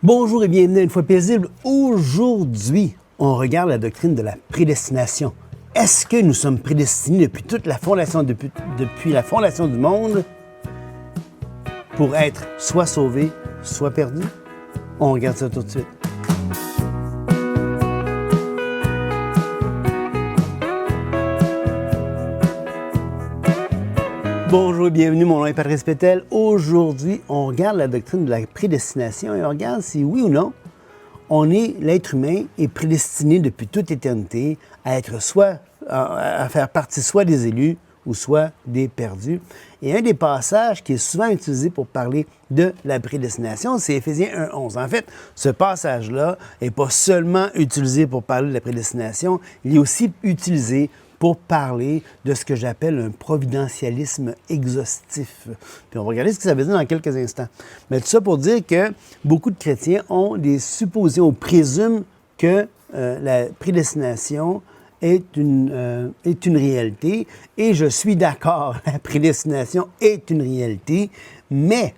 Bonjour et bienvenue à Une fois paisible. Aujourd'hui, on regarde la doctrine de la prédestination. Est-ce que nous sommes prédestinés depuis la fondation du monde pour être soit sauvés, soit perdus? On regarde ça tout de suite. Bonjour et bienvenue, mon nom est Patrice Pétel. Aujourd'hui, on regarde la doctrine de la prédestination et on regarde si oui ou non, l'être humain est prédestiné depuis toute éternité à être à faire partie soit des élus ou soit des perdus. Et un des passages qui est souvent utilisé pour parler de la prédestination, c'est Éphésiens 1:11. En fait, ce passage-là n'est pas seulement utilisé pour parler de la prédestination, il est aussi utilisé pour parler de ce que j'appelle un providentialisme exhaustif. Puis on va regarder ce que ça veut dire dans quelques instants. Mais tout ça pour dire que beaucoup de chrétiens ont des suppositions, présument que la prédestination est une réalité. Et je suis d'accord, la prédestination est une réalité, mais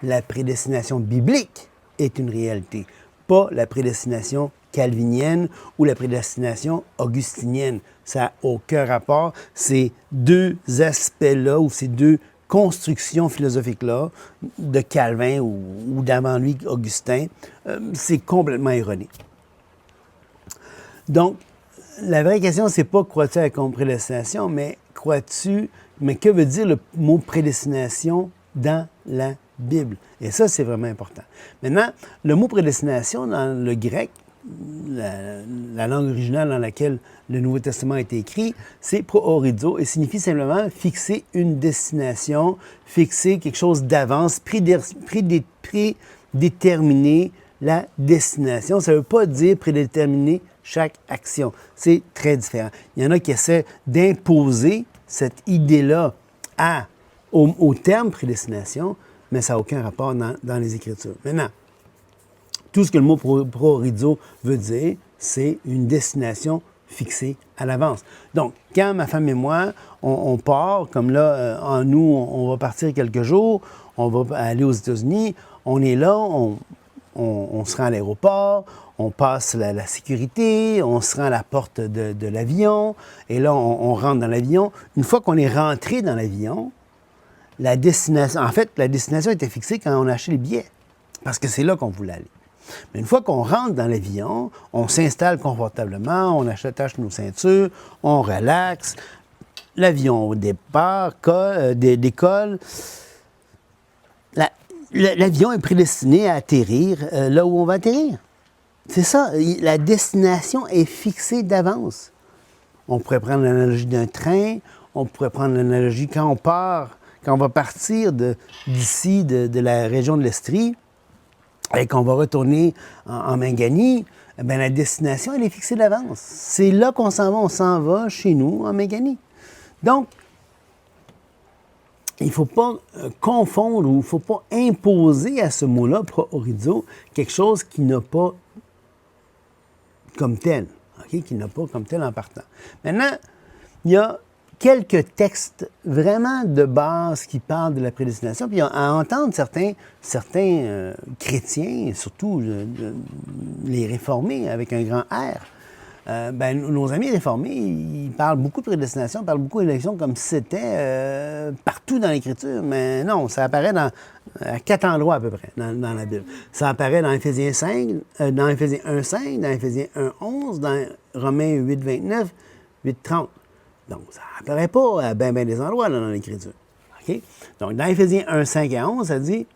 la prédestination biblique est une réalité, pas la prédestination calvinienne ou la prédestination augustinienne. Ça n'a aucun rapport. Ces deux aspects-là ou ces deux constructions philosophiques-là de Calvin ou d'avant lui Augustin, c'est complètement erroné. Donc, la vraie question, c'est pas crois-tu à la prédestination, mais mais que veut dire le mot prédestination dans la Bible? Et ça, c'est vraiment important. Maintenant, le mot prédestination dans le grec, la langue originale dans laquelle le Nouveau Testament a été écrit, c'est proorizo et signifie simplement fixer une destination, fixer quelque chose d'avance, prédéterminer la destination. Ça ne veut pas dire prédéterminer chaque action. C'est très différent. Il y en a qui essaient d'imposer cette idée-là au terme prédestination, mais ça n'a aucun rapport dans les Écritures. Maintenant, tout ce que le mot proorizo veut dire, c'est une destination fixée à l'avance. Donc, quand ma femme et moi, on part, comme là, on va partir quelques jours, on va aller aux États-Unis, on est là, on se rend à l'aéroport, on passe la sécurité, on se rend à la porte de l'avion, et là, on rentre dans l'avion. Une fois qu'on est rentré dans l'avion, la destination était fixée quand on a acheté les billets, parce que c'est là qu'on voulait aller. Mais une fois qu'on rentre dans l'avion, on s'installe confortablement, on attache nos ceintures, on relaxe, l'avion au départ décolle. L'avion est prédestiné à atterrir là où on va atterrir. C'est ça, la destination est fixée d'avance. On pourrait prendre l'analogie d'un train, on pourrait prendre l'analogie quand on va partir d'ici, de la région de l'Estrie, et qu'on va retourner en Mingani, bien, la destination, elle est fixée d'avance. C'est là qu'on s'en va chez nous, en Mingani. Donc, il ne faut pas confondre ou il ne faut pas imposer à ce mot-là, proorizo, quelque chose qui n'a pas comme tel, okay? Qui n'a pas comme tel en partant. Maintenant, il y a quelques textes vraiment de base qui parlent de la prédestination. Puis à entendre certains chrétiens, surtout les réformés avec un grand R, nos amis réformés, ils parlent beaucoup de prédestination, ils parlent beaucoup d'élection comme si c'était partout dans l'Écriture. Mais non, ça apparaît à 4 endroits à peu près dans la Bible. Ça apparaît dans Éphésiens 5, dans Éphésiens 1:5, dans Éphésiens 1:11, dans Romains 8:29, 8:30. Donc, ça n'apparaît pas à bien des endroits là, dans l'Écriture. Okay? Donc, dans Éphésiens 1:5 à 11, ça dit,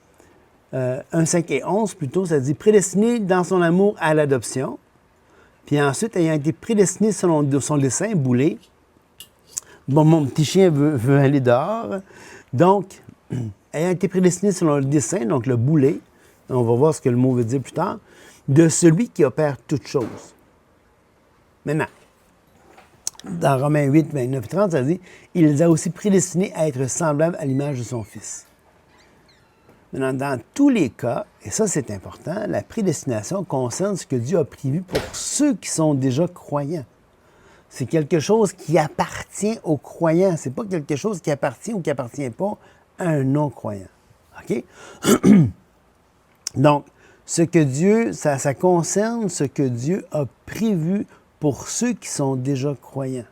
1:5 et 11 plutôt, ça dit « prédestiné dans son amour à l'adoption ». Puis ensuite, ayant été prédestiné selon son dessein, boulé. Bon, mon petit chien veut aller dehors. Donc, ayant été prédestiné selon le dessein, donc le boulet, on va voir ce que le mot veut dire plus tard, de celui qui opère toutes choses. Maintenant, dans Romains 8, 29 et 30, ça dit « Il les a aussi prédestinés à être semblables à l'image de son Fils ». Maintenant, dans tous les cas, et ça c'est important, la prédestination concerne ce que Dieu a prévu pour ceux qui sont déjà croyants. C'est quelque chose qui appartient aux croyants. Ce n'est pas quelque chose qui appartient ou qui n'appartient pas à un non-croyant. OK? Donc, ce que Dieu, ça concerne ce que Dieu a prévu pour ceux qui sont déjà croyants.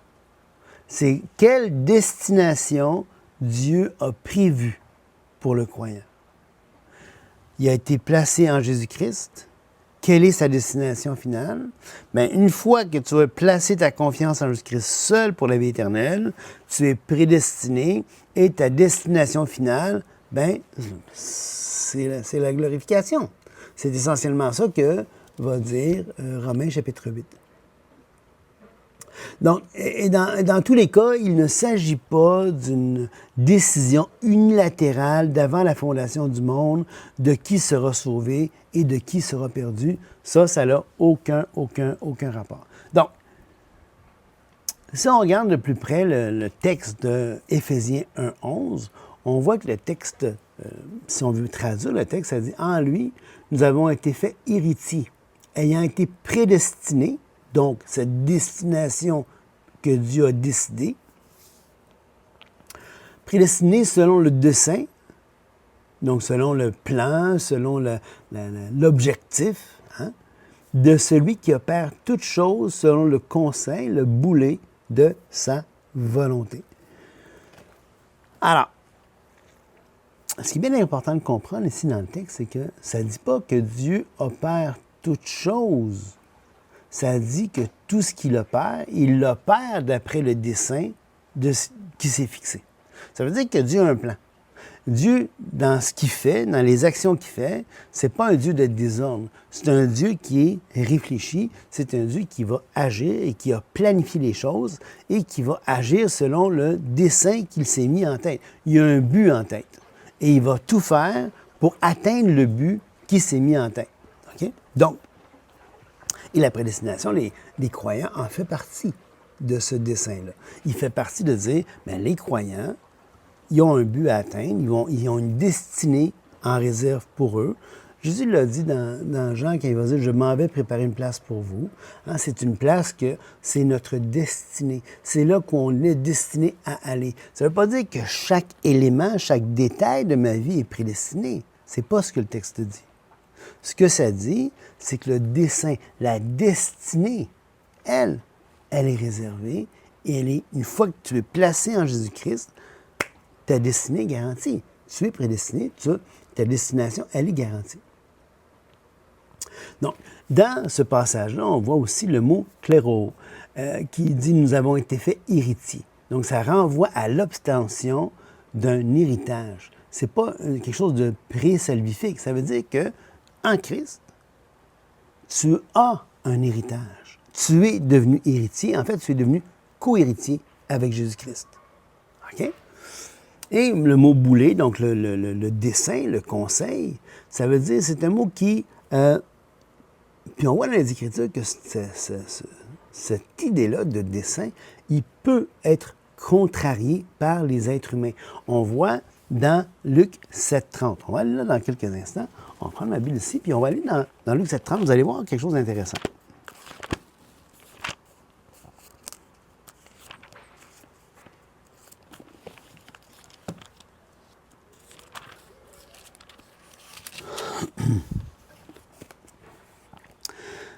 C'est quelle destination Dieu a prévue pour le croyant. Il a été placé en Jésus-Christ. Quelle est sa destination finale? Bien, une fois que tu as placé ta confiance en Jésus-Christ seul pour la vie éternelle, tu es prédestiné et ta destination finale, bien, c'est la glorification. C'est essentiellement ça que va dire Romains chapitre 8. Donc, et dans tous les cas, il ne s'agit pas d'une décision unilatérale d'avant la fondation du monde de qui sera sauvé et de qui sera perdu. Ça n'a aucun rapport. Donc, si on regarde de plus près le texte de Éphésiens 1:11, on voit que le texte, si on veut traduire le texte, ça dit « En lui, nous avons été faits héritiers, ayant été prédestinés », donc cette destination que Dieu a décidée, prédestinée selon le dessein, donc selon le plan, selon l'objectif, hein, de celui qui opère toutes choses selon le conseil, le boulet de sa volonté. Alors, ce qui est bien important de comprendre ici dans le texte, c'est que ça ne dit pas que Dieu opère toutes choses. Ça dit que tout ce qu'il opère, il l'opère d'après le dessein qui s'est fixé. Ça veut dire que Dieu a un plan. Dieu, dans ce qu'il fait, dans les actions qu'il fait, c'est pas un Dieu de désordre. C'est un Dieu qui est réfléchi, c'est un Dieu qui va agir et qui a planifié les choses et qui va agir selon le dessein qu'il s'est mis en tête. Il a un but en tête et il va tout faire pour atteindre le but qu'il s'est mis en tête. Okay? Donc, et la prédestination, les croyants en fait partie de ce dessein-là. Il fait partie de dire, bien, les croyants, ils ont un but à atteindre, ils ont une destinée en réserve pour eux. Jésus l'a dit dans Jean quand il va dire « Je m'en vais préparer une place pour vous hein, ». C'est une place que c'est notre destinée. C'est là qu'on est destiné à aller. Ça ne veut pas dire que chaque élément, chaque détail de ma vie est prédestiné. C'est pas ce que le texte dit. Ce que ça dit, c'est que le dessein, la destinée, elle est réservée et une fois que tu es placé en Jésus-Christ, ta destinée est garantie. Tu es prédestiné, ta destination, elle est garantie. Donc, dans ce passage-là, on voit aussi le mot « kléro » qui dit « Nous avons été faits héritiers ». Donc, ça renvoie à l'obtention d'un héritage. Ce n'est pas quelque chose de pré-salvifique. Ça veut dire que en Christ, tu as un héritage. Tu es devenu héritier. En fait, tu es devenu co-héritier avec Jésus-Christ. OK? Et le mot « boulet », donc le dessein, le conseil, ça veut dire, c'est un mot qui... puis on voit dans les Écritures que cette idée-là de dessein, il peut être contrarié par les êtres humains. On voit dans Luc 7:30. On va aller là dans quelques instants. On va prendre ma Bible ici, puis on va aller dans Luc 7:30. Vous allez voir quelque chose d'intéressant.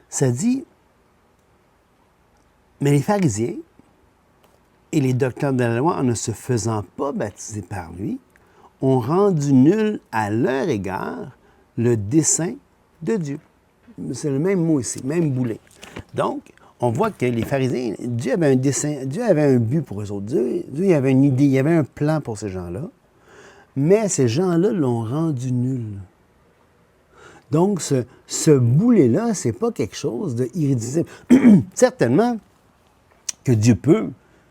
Ça dit, mais les pharisiens et les docteurs de la loi, en ne se faisant pas baptiser par lui, ont rendu nul à leur égard le dessein de Dieu. C'est le même mot ici, même boulet. Donc, on voit que les pharisiens, Dieu avait un dessein, Dieu avait un but pour eux autres. Dieu avait une idée, il y avait un plan pour ces gens-là, mais ces gens-là l'ont rendu nul. Donc, ce boulet-là, ce n'est pas quelque chose d'irréductible. Certainement que Dieu peut,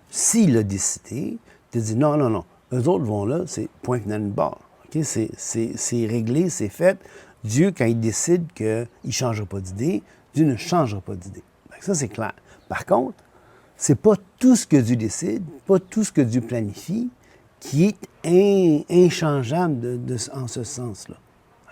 s'il a décidé, te dire non, non, non, eux autres vont là, c'est point final de barre. Okay? C'est réglé, c'est fait. Dieu, quand il décide qu'il ne changera pas d'idée, Dieu ne changera pas d'idée. Ça, c'est clair. Par contre, ce n'est pas tout ce que Dieu décide, pas tout ce que Dieu planifie qui est inchangeable en ce sens-là.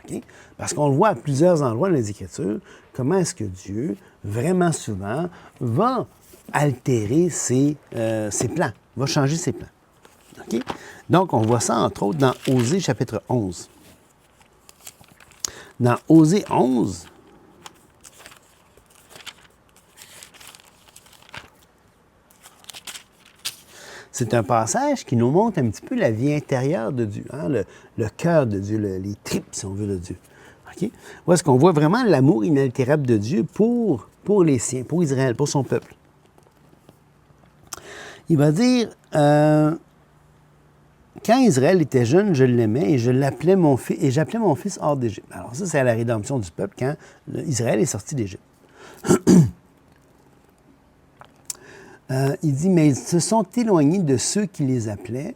Okay? Parce qu'on le voit à plusieurs endroits dans les Écritures, comment est-ce que Dieu, vraiment souvent, va altérer ses plans, va changer ses plans. Okay? Donc, on voit ça, entre autres, dans Osée, chapitre 11. Dans Osée 11, c'est un passage qui nous montre un petit peu la vie intérieure de Dieu, hein, le cœur de Dieu, les tripes, si on veut, de Dieu. Okay? Où est-ce qu'on voit vraiment l'amour inaltérable de Dieu pour les siens, pour Israël, pour son peuple. Il va dire, quand Israël était jeune, je l'aimais et j'appelais mon fils hors d'Égypte. Alors ça, c'est à la rédemption du peuple, quand Israël est sorti d'Égypte. Il dit, mais ils se sont éloignés de ceux qui les appelaient.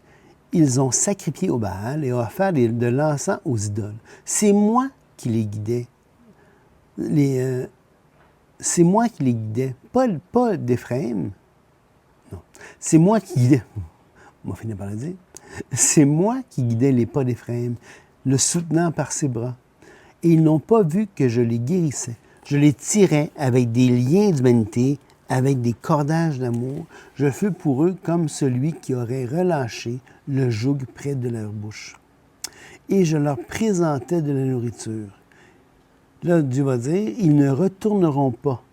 Ils ont sacrifié au Baal et ont offert de l'encens aux idoles. C'est moi qui les guidais. C'est moi qui les guidais, pas d'Éphraïm. Non. C'est moi qui guidais. On va finir par le dire. C'est moi qui guidais les pas d'Éphraïm, le soutenant par ses bras. Et ils n'ont pas vu que je les guérissais. Je les tirais avec des liens d'humanité, avec des cordages d'amour. Je fus pour eux comme celui qui aurait relâché le joug près de leur bouche. Et je leur présentais de la nourriture. Là, Dieu va dire, ils ne retourneront pas.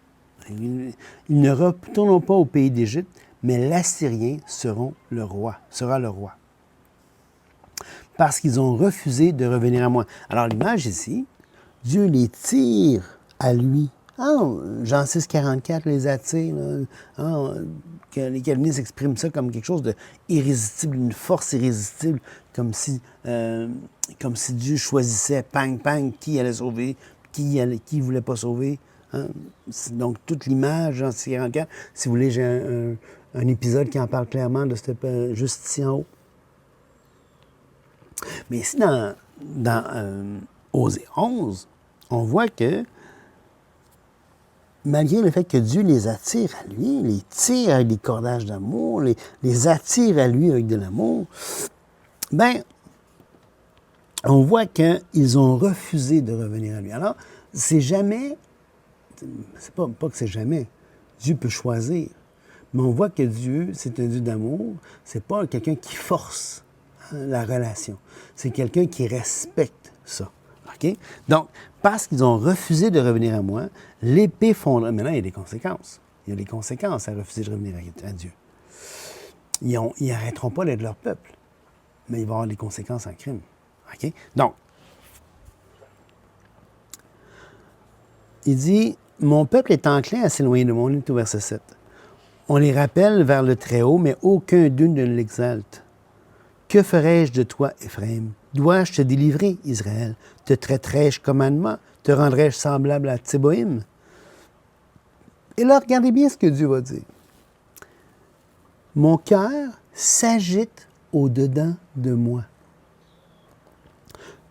Ils ne retourneront pas au pays d'Égypte, mais l'Assyrien sera le roi. Parce qu'ils ont refusé de revenir à moi. Alors, l'image ici, Dieu les tire à lui. Jean 6, 44 les attire. Que les calvinistes expriment ça comme quelque chose d'irrésistible, une force irrésistible, comme si Dieu choisissait, pang, qui allait sauver, qui ne voulait pas sauver. Hein? Donc, toute l'image, Jean 6, 44, si vous voulez, j'ai un épisode qui en parle clairement, juste ici en haut. Mais ici, dans Osée 11, on voit que malgré le fait que Dieu les attire à lui, les tire avec des cordages d'amour, les attire à lui avec de l'amour, bien, on voit qu'ils ont refusé de revenir à lui. Alors, c'est jamais, c'est pas que c'est jamais, Dieu peut choisir, mais on voit que Dieu, c'est un Dieu d'amour, c'est pas quelqu'un qui force la relation, c'est quelqu'un qui respecte ça. OK? Donc, parce qu'ils ont refusé de revenir à moi, l'épée fondra. Maintenant, il y a des conséquences. Il y a des conséquences à refuser de revenir à Dieu. Ils n'arrêteront pas d'être leur peuple, mais il va y avoir des conséquences en crime. OK? Donc, il dit, « Mon peuple est enclin à s'éloigner de moi. » On est au verset 7. On les rappelle vers le Très-Haut, mais aucun d'eux ne l'exalte. Que ferai-je de toi, Éphraïm? Dois-je te délivrer, Israël? Te traiterai-je commandement? Te rendrai-je semblable à Tséboïm? Et là, regardez bien ce que Dieu va dire. Mon cœur s'agite au-dedans de moi.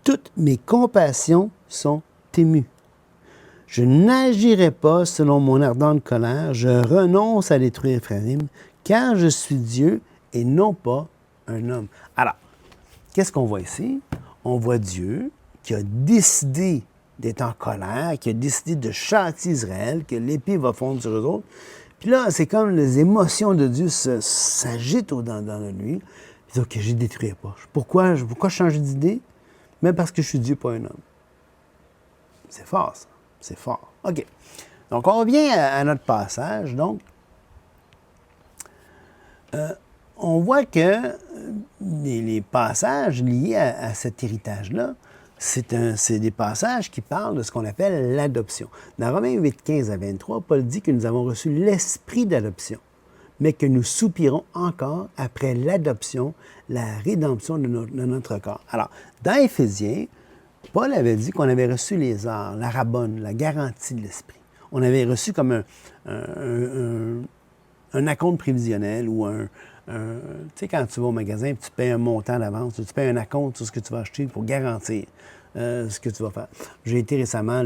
Toutes mes compassions sont émues. Je n'agirai pas selon mon ardente colère. Je renonce à détruire Éphraïm, car je suis Dieu et non pas un homme. Alors, qu'est-ce qu'on voit ici? On voit Dieu qui a décidé d'être en colère, qui a décidé de châtier Israël, que l'épée va fondre sur eux autres. Puis là, c'est comme les émotions de Dieu s'agitent dans lui. Il dit, OK, je ne détruirai pas. Pourquoi changer d'idée? Mais parce que je suis Dieu, pas un homme. C'est fort, ça. C'est fort. OK. Donc, on revient à notre passage. Donc, on voit que les passages liés à cet héritage-là, c'est des passages qui parlent de ce qu'on appelle l'adoption. Dans Romains 8, 15 à 23, Paul dit que nous avons reçu l'esprit d'adoption, mais que nous soupirons encore après l'adoption, la rédemption de notre corps. Alors, dans Éphésiens, Paul avait dit qu'on avait reçu les arts, la rabbonne, la garantie de l'esprit. On avait reçu comme un acompte prévisionnel ou tu sais, quand tu vas au magasin et tu payes un montant d'avance, tu payes un acompte sur ce que tu vas acheter pour garantir ce que tu vas faire. J'ai été récemment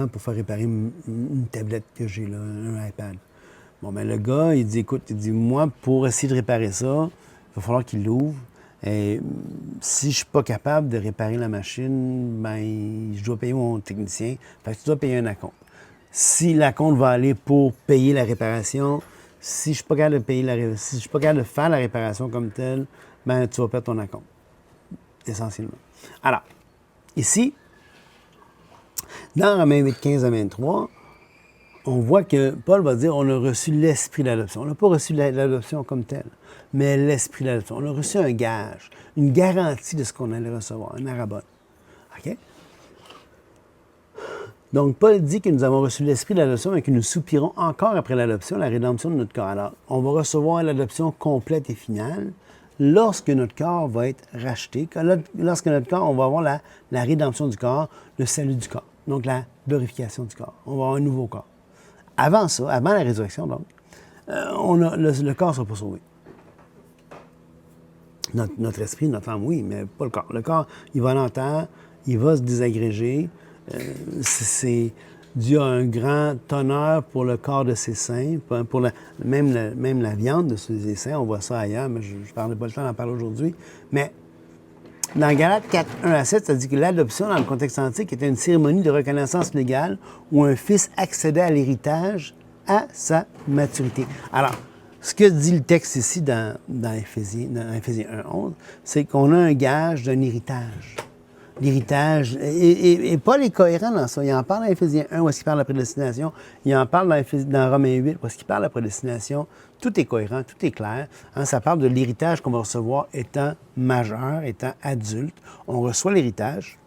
pour faire réparer une tablette que j'ai, là, un iPad. Bon, ben le gars, il dit, écoute, moi, pour essayer de réparer ça, il va falloir qu'il l'ouvre. Et si je ne suis pas capable de réparer la machine, ben je dois payer mon technicien. Fait que tu dois payer un acompte. Si l'acompte va aller pour payer la réparation, si je ne suis pas capable de faire la réparation comme telle, ben tu vas perdre ton acompte, essentiellement. Alors, ici, dans Romains 8, 15 à 23, on voit que Paul va dire on a reçu l'esprit de l'adoption. On n'a pas reçu l'adoption comme telle, mais l'esprit de l'adoption. On a reçu un gage, une garantie de ce qu'on allait recevoir, un arabon. OK? Donc, Paul dit que nous avons reçu l'esprit de l'adoption et que nous soupirons encore après l'adoption, la rédemption de notre corps. Alors, on va recevoir l'adoption complète et finale lorsque notre corps va être racheté, lorsque notre corps, on va avoir la rédemption du corps, le salut du corps, donc la glorification du corps. On va avoir un nouveau corps. Avant ça, avant la résurrection, donc, le corps ne sera pas sauvé. Notre esprit, notre âme, oui, mais pas le corps. Le corps, il va l'entendre, il va se désagréger. C'est dû à un grand honneur pour le corps de ses saints, pour même la viande de ses saints. On voit ça ailleurs, mais je ne parlerai pas le temps d'en parler aujourd'hui. Mais dans Galates 4, 1 à 7, ça dit que l'adoption, dans le contexte antique, était une cérémonie de reconnaissance légale où un fils accédait à l'héritage à sa maturité. Alors, ce que dit le texte ici dans Éphésiens 1, 11, c'est qu'on a un gage d'un héritage. L'héritage, et Paul est cohérent dans ça. Il en parle dans Éphésiens 1, où est-ce qu'il parle de la prédestination. Il en parle dans Romains 8, où est-ce qu'il parle de la prédestination. Tout est cohérent, tout est clair. Hein, ça parle de l'héritage qu'on va recevoir étant majeur, étant adulte. On reçoit l'héritage.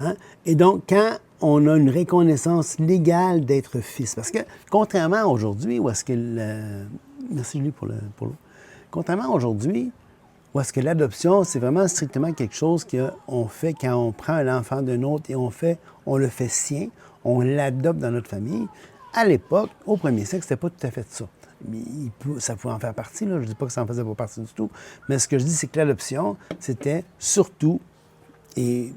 Hein? Et donc, quand on a une reconnaissance légale d'être fils, parce que contrairement à aujourd'hui, où est-ce que merci Julie pour l'eau. Contrairement à aujourd'hui, où est-ce que l'adoption, c'est vraiment strictement quelque chose qu'on fait quand on prend un enfant d'un autre et on le fait sien, on l'adopte dans notre famille. À l'époque, au premier siècle, c'était pas tout à fait ça. Ça pouvait en faire partie, là. Je ne dis pas que ça en faisait pas partie du tout, mais ce que je dis, c'est que l'adoption, c'était surtout et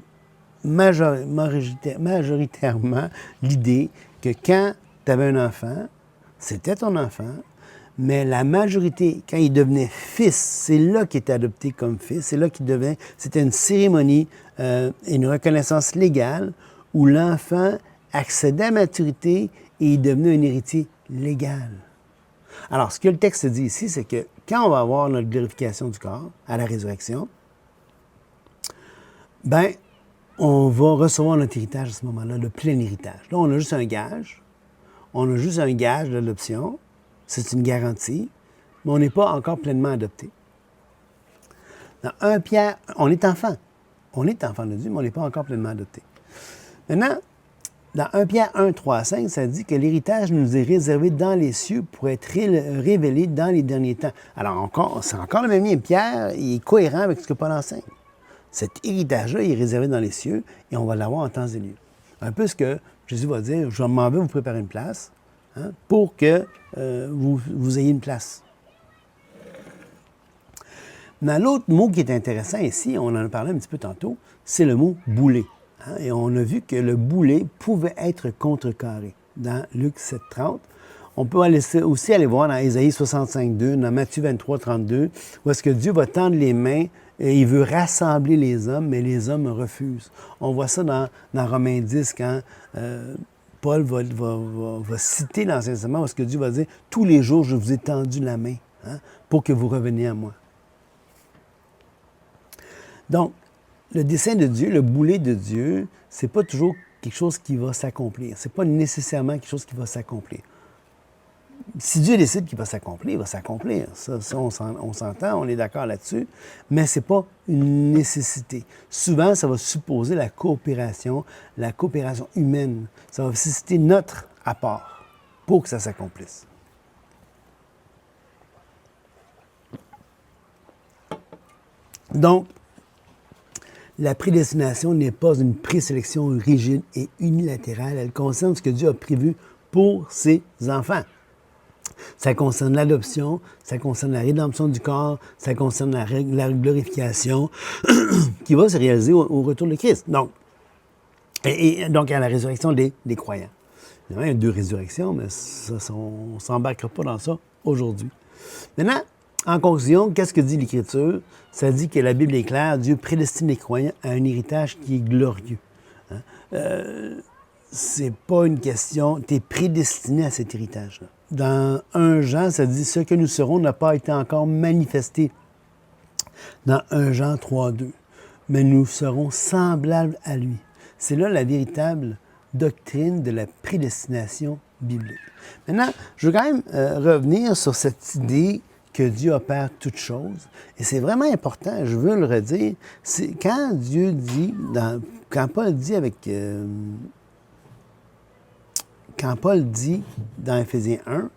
majoritairement l'idée que quand tu avais un enfant, c'était ton enfant, mais la majorité, quand il devenait fils, c'est là qu'il était adopté comme fils, c'est là qu'il devenait, c'était une cérémonie et une reconnaissance légale où l'enfant accédait à la maturité et il devenait un héritier légal. Alors, ce que le texte dit ici, c'est que quand on va avoir notre glorification du corps à la résurrection, ben, on va recevoir notre héritage à ce moment-là, le plein héritage. Là, on a juste un gage. On a juste un gage d'adoption. C'est une garantie, mais on n'est pas encore pleinement adopté. Dans 1 Pierre, on est enfant. On est enfant de Dieu, mais on n'est pas encore pleinement adopté. Maintenant, dans 1 Pierre 1, 3 à 5, ça dit que l'héritage nous est réservé dans les cieux pour être révélé dans les derniers temps. Alors, c'est encore le même lien. Pierre, il est cohérent avec ce que Paul enseigne. Cet héritage-là est réservé dans les cieux et on va l'avoir en temps et lieu. Un peu ce que Jésus va dire, je m'en vais vous préparer une place. Hein, pour que vous ayez une place. Dans l'autre mot qui est intéressant ici, on en a parlé un petit peu tantôt, c'est le mot « boulet ». Hein, et on a vu que le boulet pouvait être contrecarré dans Luc 7,30. On peut aussi aller voir dans Ésaïe 65,2, dans Matthieu 23,32, où est-ce que Dieu va tendre les mains et il veut rassembler les hommes, mais les hommes refusent. On voit ça dans Romains 10, quand Paul va citer l'Ancien Testament où ce que Dieu va dire « Tous les jours, je vous ai tendu la main hein, pour que vous reveniez à moi. » Donc, le dessein de Dieu, le boulet de Dieu, c'est pas toujours quelque chose qui va s'accomplir. C'est pas nécessairement quelque chose qui va s'accomplir. Si Dieu décide qu'il va s'accomplir, il va s'accomplir. Ça on s'entend, on est d'accord là-dessus, mais ce n'est pas une nécessité. Souvent, ça va supposer la coopération humaine. Ça va nécessiter notre apport pour que ça s'accomplisse. Donc, la prédestination n'est pas une présélection rigide et unilatérale. Elle concerne ce que Dieu a prévu pour ses enfants. Ça concerne l'adoption, ça concerne la rédemption du corps, ça concerne la glorification qui va se réaliser au retour de Christ. Donc, donc à la résurrection des croyants. Il y a 2 résurrections, mais ça, on ne s'embarquera pas dans ça aujourd'hui. Maintenant, en conclusion, qu'est-ce que dit l'Écriture? Ça dit que la Bible est claire, Dieu prédestine les croyants à un héritage qui est glorieux. Hein? C'est pas une question, tu es prédestiné à cet héritage-là. Dans 1 Jean, ça dit « Ce que nous serons n'a pas été encore manifesté » dans 1 Jean 3, 2. mais nous serons semblables à lui. C'est là la véritable doctrine de la prédestination biblique. Maintenant, je veux quand même revenir sur cette idée que Dieu opère toutes choses. Et c'est vraiment important, je veux le redire, c'est quand Dieu dit, quand Paul dit dans Éphésiens 1,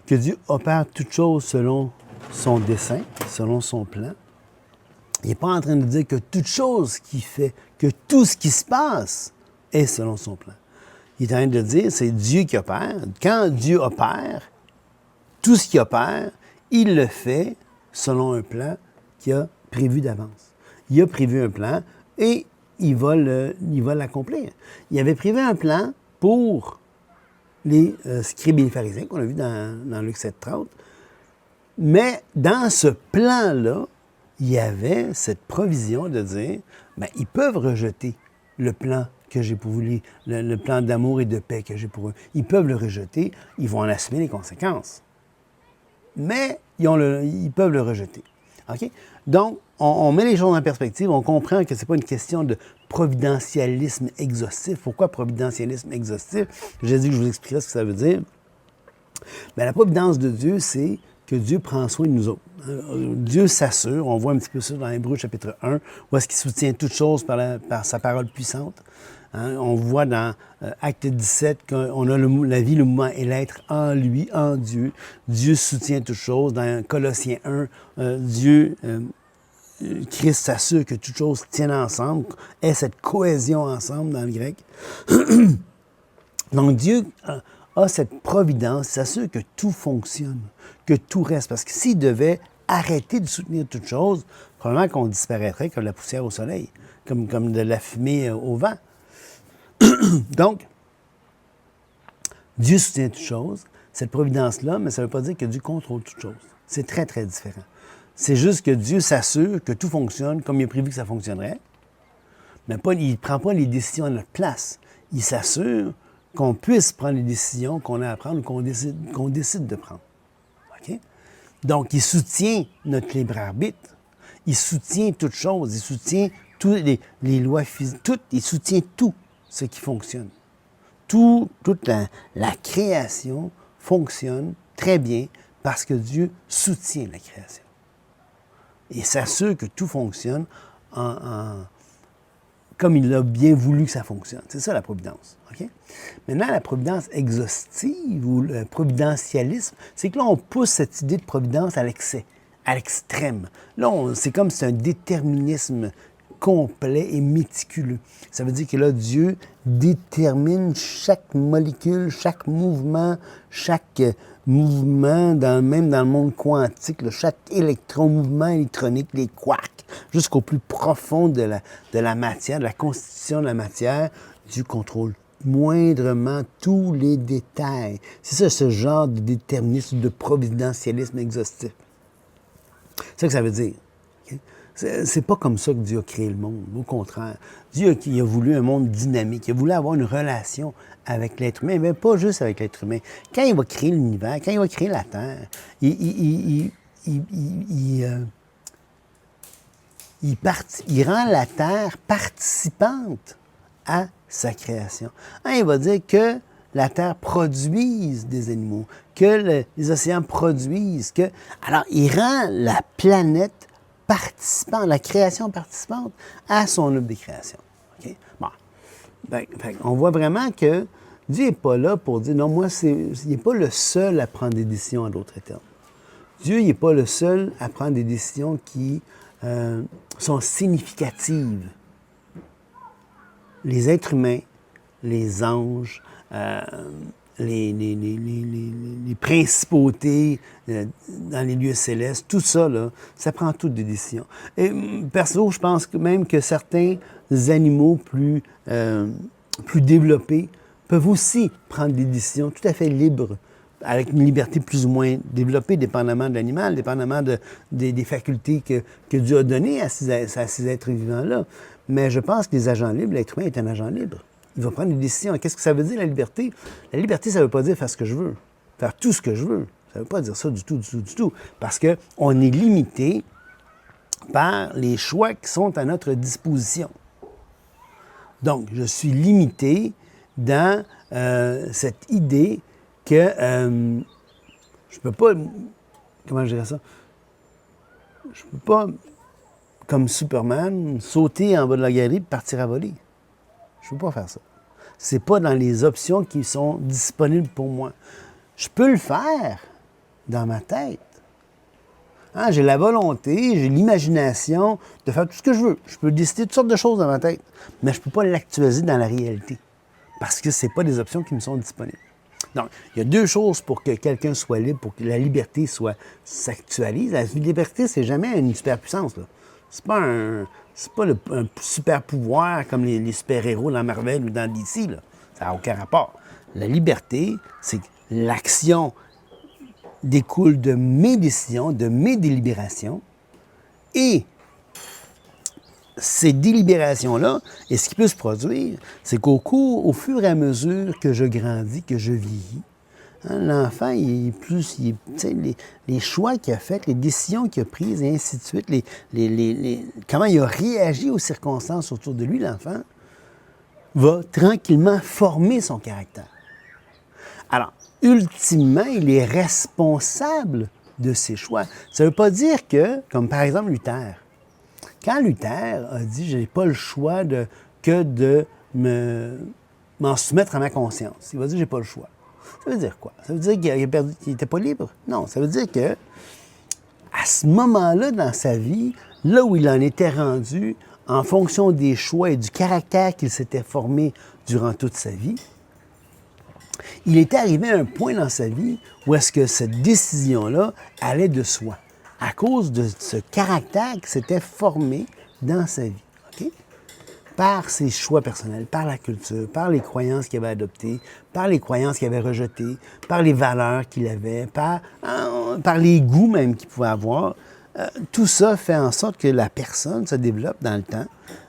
que Dieu opère toutes choses selon son dessein, selon son plan, il n'est pas en train de dire que toute chose qu'il fait, que tout ce qui se passe est selon son plan. Il est en train de dire, c'est Dieu qui opère. Quand Dieu opère, tout ce qu'il opère, il le fait selon un plan qu'il a prévu d'avance. Il a prévu un plan et il va l'accomplir. Il avait prévu un plan pour les scribes et les pharisiens, qu'on a vu dans Luc 7,30. Mais dans ce plan-là, il y avait cette provision de dire, bien, ils peuvent rejeter le plan que j'ai pour vous, le plan d'amour et de paix que j'ai pour eux. Ils peuvent le rejeter, ils vont en assumer les conséquences. Mais ils peuvent le rejeter. OK? Donc, on met les choses en perspective, on comprend que ce n'est pas une question de providentialisme exhaustif. Pourquoi providentialisme exhaustif? J'ai dit que je vous expliquerai ce que ça veut dire. Bien, la providence de Dieu, c'est que Dieu prend soin de nous autres. Dieu s'assure, on voit un petit peu ça dans Hébreux chapitre 1, où est-ce qu'il soutient toutes choses par sa parole puissante. Hein? On voit dans Acte 17 qu'on a la vie, le mouvement et l'être en lui, en Dieu. Dieu soutient toutes choses. Dans Colossiens 1, Christ s'assure que toutes choses tiennent ensemble, ait cette cohésion ensemble dans le grec. Donc Dieu a cette providence, s'assure que tout fonctionne, que tout reste. Parce que s'il devait arrêter de soutenir toutes choses, probablement qu'on disparaîtrait comme la poussière au soleil, comme de la fumée au vent. Donc, Dieu soutient toutes choses, cette providence-là, mais ça ne veut pas dire que Dieu contrôle toutes choses. C'est très, très différent. C'est juste que Dieu s'assure que tout fonctionne comme il a prévu que ça fonctionnerait, mais il ne prend pas les décisions à notre place. Il s'assure qu'on puisse prendre les décisions qu'on a à prendre ou qu'on décide de prendre. OK? Donc, il soutient notre libre arbitre, il soutient toutes choses, il soutient toutes les lois physiques, il soutient tout ce qui fonctionne. Toute la création fonctionne très bien parce que Dieu soutient la création. Et s'assure que tout fonctionne comme il a bien voulu que ça fonctionne. C'est ça la providence. Okay? Maintenant, la providence exhaustive ou le providentialisme, c'est que là, on pousse cette idée de providence à l'excès, à l'extrême. Là, c'est comme si c'est un déterminisme complet et méticuleux. Ça veut dire que là, Dieu détermine chaque molécule, chaque mouvement, même dans le monde quantique, là, chaque électron-mouvement électronique, les quarks, jusqu'au plus profond de la matière, de la constitution de la matière, Dieu contrôle moindrement tous les détails. C'est ça, ce genre de déterminisme, de providentialisme exhaustif. C'est ça que ça veut dire. Okay? C'est pas comme ça que Dieu a créé le monde. Au contraire, Dieu il a voulu un monde dynamique. Il a voulu avoir une relation avec l'être humain, mais pas juste avec l'être humain. Quand il va créer l'univers, quand il va créer la Terre, il rend la Terre participante à sa création. Il va dire que la Terre produise des animaux, que les océans produisent, Alors, il rend la planète participante, la création participante à son œuvre de création. Okay? Bon. On voit vraiment que Dieu n'est pas là pour dire, non, il n'est pas le seul à prendre des décisions, en d'autres termes. Dieu n'est pas le seul à prendre des décisions qui sont significatives. Les êtres humains, les anges, les principautés dans les lieux célestes, tout ça, là, ça prend toutes des décisions. Et perso, je pense même que certains animaux plus développés peuvent aussi prendre des décisions tout à fait libres, avec une liberté plus ou moins développée, dépendamment de l'animal, dépendamment des facultés que Dieu a données à ces êtres vivants-là. Mais je pense que les agents libres, l'être humain est un agent libre. Il va prendre des décisions. Qu'est-ce que ça veut dire, la liberté? La liberté, ça ne veut pas dire faire ce que je veux, faire tout ce que je veux. Ça ne veut pas dire ça du tout. Parce qu'on est limité par les choix qui sont à notre disposition. Donc, je suis limité dans cette idée que je peux pas, comment je dirais ça, je peux pas, comme Superman, sauter en bas de la galerie et partir à voler. Je peux pas faire ça. C'est pas dans les options qui sont disponibles pour moi. Je peux le faire dans ma tête. Hein, j'ai la volonté, j'ai l'imagination de faire tout ce que je veux. Je peux décider toutes sortes de choses dans ma tête, mais je ne peux pas l'actualiser dans la réalité parce que ce n'est pas des options qui me sont disponibles. Donc, il y a deux choses pour que quelqu'un soit libre, pour que la liberté s'actualise. La liberté, c'est jamais une superpuissance. C'est pas un super pouvoir comme les super-héros dans Marvel ou dans DC. Là. Ça n'a aucun rapport. La liberté, c'est l'action découle de mes décisions, de mes délibérations. Et ces délibérations-là, et ce qui peut se produire, c'est au fur et à mesure que je grandis, que je vieillis, hein, l'enfant, les choix qu'il a faits, les décisions qu'il a prises, et ainsi de suite, comment il a réagi aux circonstances autour de lui, l'enfant, va tranquillement former son caractère. Alors, ultimement, il est responsable de ses choix. Ça ne veut pas dire que, comme par exemple Luther, quand Luther a dit « j'ai pas le choix que de m'en soumettre à ma conscience », il va dire « j'ai pas le choix ». Ça veut dire quoi? Ça veut dire qu'il n'était pas libre? Non, ça veut dire que à ce moment-là dans sa vie, là où il en était rendu, en fonction des choix et du caractère qu'il s'était formé durant toute sa vie, il était arrivé à un point dans sa vie où est-ce que cette décision-là allait de soi, à cause de ce caractère qui s'était formé dans sa vie, OK? Par ses choix personnels, par la culture, par les croyances qu'il avait adoptées, par les croyances qu'il avait rejetées, par les valeurs qu'il avait, par les goûts même qu'il pouvait avoir. Tout ça fait en sorte que la personne se développe dans le temps,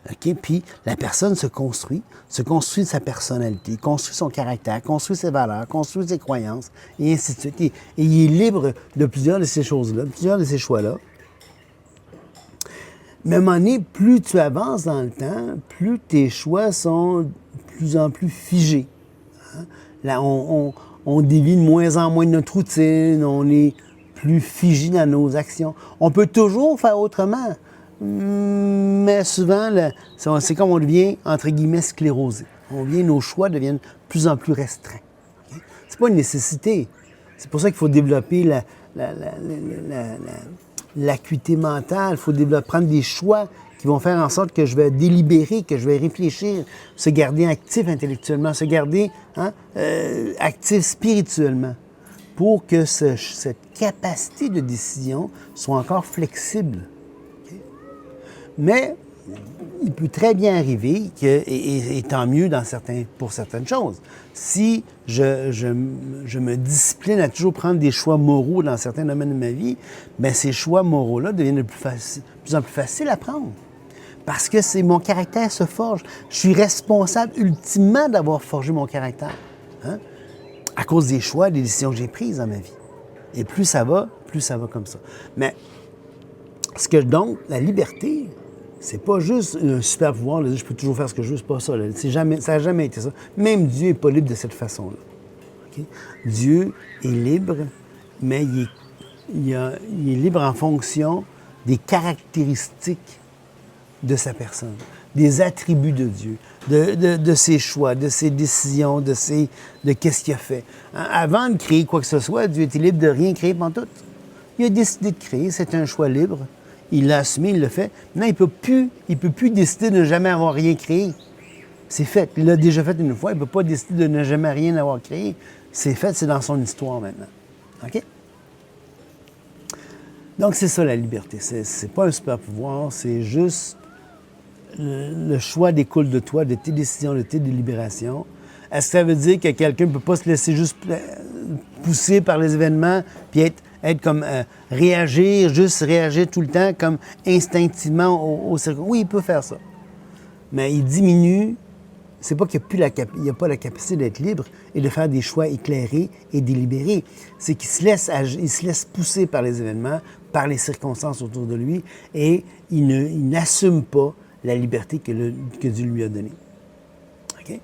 OK? Puis la personne se construit sa personnalité, construit son caractère, construit ses valeurs, construit ses croyances, et ainsi de suite. Et il est libre de plusieurs de ces choses-là, plusieurs de ces choix-là. Mais à un moment donné, plus tu avances dans le temps, plus tes choix sont de plus en plus figés. Hein? Là, on dévie de moins en moins de notre routine, on est plus figé dans nos actions. On peut toujours faire autrement, mais souvent, c'est comme on devient, entre guillemets, sclérosé. Nos choix deviennent de plus en plus restreints. Okay? C'est pas une nécessité. C'est pour ça qu'il faut développer l'acuité mentale, il faut prendre des choix qui vont faire en sorte que je vais délibérer, que je vais réfléchir, se garder actif intellectuellement, se garder actif spirituellement, pour que cette capacité de décision soit encore flexible. Okay? Mais il peut très bien arriver, et tant mieux pour certaines choses, si je me discipline à toujours prendre des choix moraux dans certains domaines de ma vie, bien ces choix moraux-là deviennent de plus en plus faciles à prendre. Parce que mon caractère se forge. Je suis responsable ultimement d'avoir forgé mon caractère. Hein? À cause des choix, des décisions que j'ai prises dans ma vie. Et plus ça va comme ça. Mais, donc, la liberté, c'est pas juste un super pouvoir, là, je peux toujours faire ce que je veux, c'est pas ça. Là. Ça n'a jamais été ça. Même Dieu n'est pas libre de cette façon-là. Okay? Dieu est libre, mais il est libre en fonction des caractéristiques de sa personne, des attributs de Dieu, de ses choix, de ses décisions, de qu'est-ce qu'il a fait. Avant de créer quoi que ce soit, Dieu était libre de rien créer pantoute. Il a décidé de créer, c'est un choix libre. Il l'a assumé, il l'a fait. Maintenant, il peut plus décider de ne jamais avoir rien créé. C'est fait. Il l'a déjà fait une fois, il ne peut pas décider de ne jamais rien avoir créé. C'est fait, c'est dans son histoire maintenant. OK? Donc, c'est ça la liberté. C'est pas un super pouvoir, c'est juste le choix découle de toi, de tes décisions, de tes délibérations. Est-ce que ça veut dire que quelqu'un ne peut pas se laisser juste pousser par les événements puis être comme réagir tout le temps comme instinctivement aux circonstances? Oui, il peut faire ça. Mais il diminue c'est pas qu'il n'y a pas la capacité d'être libre et de faire des choix éclairés et délibérés. C'est qu'il il se laisse pousser par les événements, par les circonstances autour de lui, et il n'assume pas la liberté que Dieu lui a donnée. OK?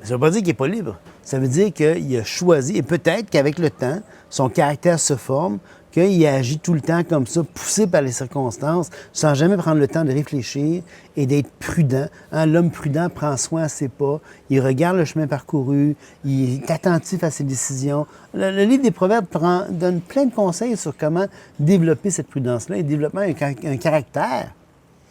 Ça ne veut pas dire qu'il n'est pas libre. Ça veut dire qu'il a choisi, et peut-être qu'avec le temps, son caractère se forme, qu'il agit tout le temps comme ça, poussé par les circonstances, sans jamais prendre le temps de réfléchir et d'être prudent. Hein? L'homme prudent prend soin à ses pas, il regarde le chemin parcouru, il est attentif à ses décisions. Le livre des Proverbes donne plein de conseils sur comment développer cette prudence-là et développer un caractère.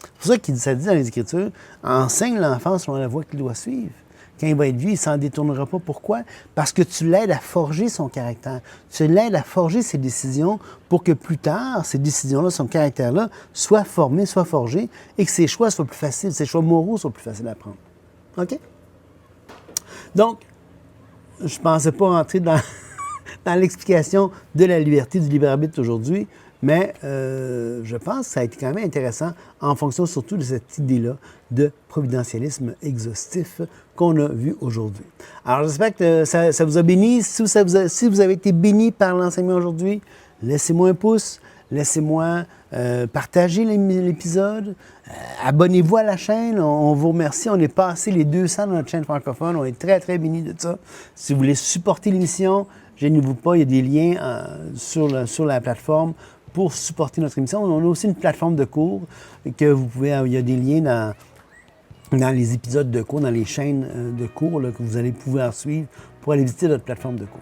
C'est pour ça qu'il ça dit dans les Écritures, enseigne l'enfant selon la voie qu'il doit suivre. Quand il va être vieux, il ne s'en détournera pas. Pourquoi? Parce que tu l'aides à forger son caractère. Tu l'aides à forger ses décisions pour que plus tard, ces décisions-là, son caractère-là, soient formés, soient forgés et que ses choix soient plus faciles, ses choix moraux soient plus faciles à prendre. OK? Donc, je ne pensais pas rentrer dans l'explication de la liberté du libre arbitre aujourd'hui, mais je pense que ça a été quand même intéressant en fonction surtout de cette idée-là de providentialisme exhaustif qu'on a vu aujourd'hui. Alors, j'espère que ça vous a béni. Si vous avez été béni par l'enseignement aujourd'hui, laissez-moi un pouce, laissez-moi partager l'épisode, abonnez-vous à la chaîne, on vous remercie. On est passé les 200 dans notre chaîne francophone, on est très, très bénis de ça. Si vous voulez supporter l'émission, gênez-vous pas, il y a des liens sur la plateforme pour supporter notre émission. On a aussi une plateforme de cours que vous pouvez, il y a des liens dans les épisodes de cours, dans les chaînes de cours là, que vous allez pouvoir suivre pour aller visiter notre plateforme de cours.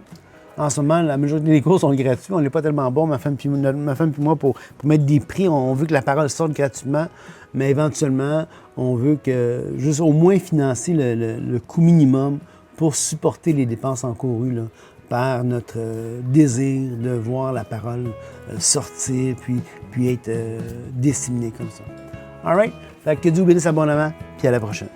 En ce moment, la majorité des cours sont gratuits. On n'est pas tellement bon, ma femme puis moi, pour mettre des prix. On veut que la parole sorte gratuitement, mais éventuellement, on veut que juste au moins financer le coût minimum pour supporter les dépenses encourues là, par notre désir de voir la parole sortir puis être disséminée comme ça. All right? Fait que Dieu vous bénisse abondamment, puis à la prochaine.